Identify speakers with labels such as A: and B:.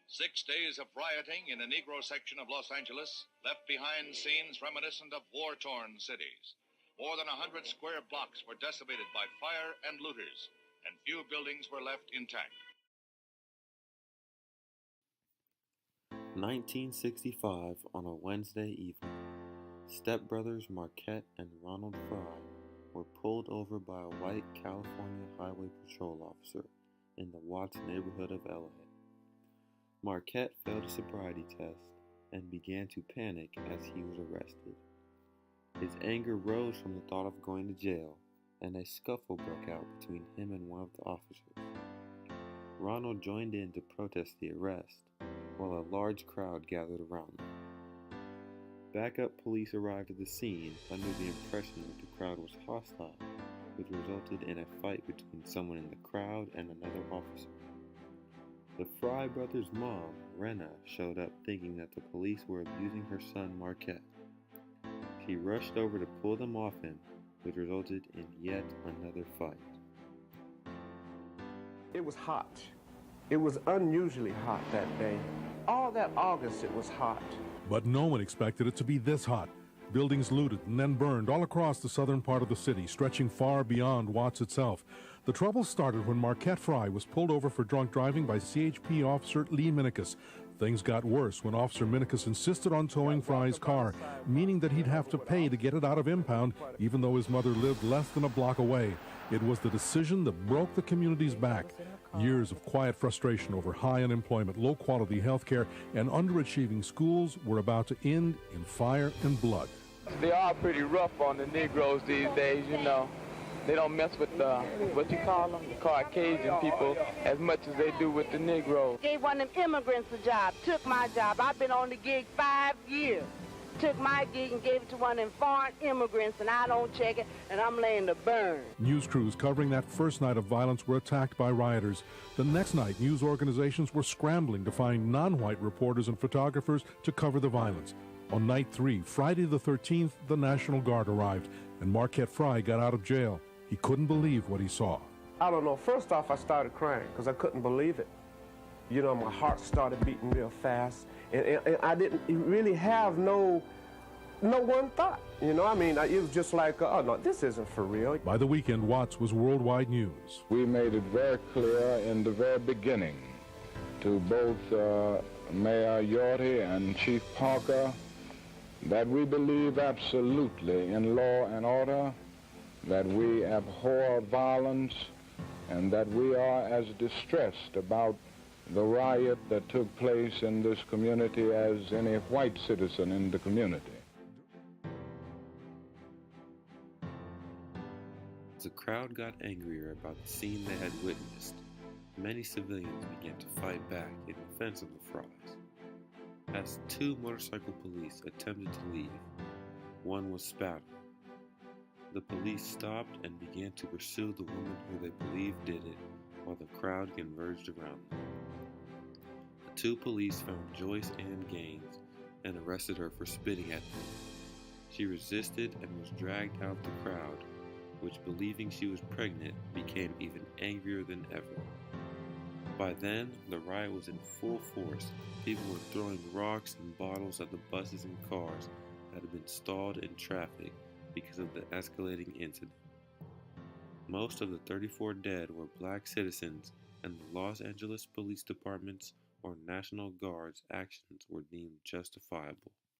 A: 6 days of rioting in a Negro section of Los Angeles left behind scenes reminiscent of war-torn cities. More than 100 square blocks were decimated by fire and looters, and few buildings were left intact.
B: 1965, on a Wednesday evening, stepbrothers Marquette and Ronald Fry were pulled over by a white California Highway Patrol officer in the Watts neighborhood of LA. Marquette failed a sobriety test and began to panic as he was arrested. His anger rose from the thought of going to jail, and a scuffle broke out between him and one of the officers. Ronald joined in to protest the arrest, while a large crowd gathered around them. Backup police arrived at the scene under the impression that the crowd was hostile, which resulted in a fight between someone in the crowd and another officer. The Fry brothers' mom, Rena, showed up thinking that the police were abusing her son Marquette. She rushed over to pull them off him, which resulted in yet another fight.
C: It was hot. It was unusually hot that day. All that August it was hot.
D: But no one expected it to be this hot. Buildings looted and then burned all across the southern part of the city, stretching far beyond Watts itself. The trouble started when Marquette Fry was pulled over for drunk driving by CHP officer Lee Minicus. Things got worse when Officer Minicus insisted on towing Fry's car, meaning that he'd have to pay to get it out of impound, even though his mother lived less than a block away. It was the decision that broke the community's back. Years of quiet frustration over high unemployment, low-quality health care, and underachieving schools were about to end in fire and blood.
E: They are pretty rough on the Negroes these days, you know. They don't mess with the, what you call them, the Caucasian people as much as they do with the Negroes.
F: Gave one of them immigrants a job, took my job. I've been on the gig 5 years. Took my gig and gave it to one of them foreign immigrants, and I don't check it, and I'm laying to burn.
D: News crews covering that first night of violence were attacked by rioters. The next night, news organizations were scrambling to find non-white reporters and photographers to cover the violence. On night 3, Friday the 13th, the National Guard arrived, and Marquette Fry got out of jail. He couldn't believe what he saw.
C: I don't know. First off, I started crying because I couldn't believe it. You know, my heart started beating real fast, and I didn't really have no one thought. You know, I mean, it was just like, oh no, this isn't for real.
D: By the weekend, Watts was worldwide news.
G: We made it very clear in the very beginning to both Mayor Yorty and Chief Parker that we believe absolutely in law and order, that we abhor violence, and that we are as distressed about the riot that took place in this community as any white citizen in the community.
B: As the crowd got angrier about the scene they had witnessed, many civilians began to fight back in defense of the Frys. As 2 motorcycle police attempted to leave, one was spouted. The police stopped and began to pursue the woman who they believed did it, while the crowd converged around them. The 2 police found Joyce Ann Gaines and arrested her for spitting at them. She resisted and was dragged out of the crowd, which, believing she was pregnant, became even angrier than ever. By then, the riot was in full force. People were throwing rocks and bottles at the buses and cars that had been stalled in traffic because of the escalating incident. Most of the 34 dead were black citizens, and the Los Angeles Police Department's or National Guard's actions were deemed justifiable.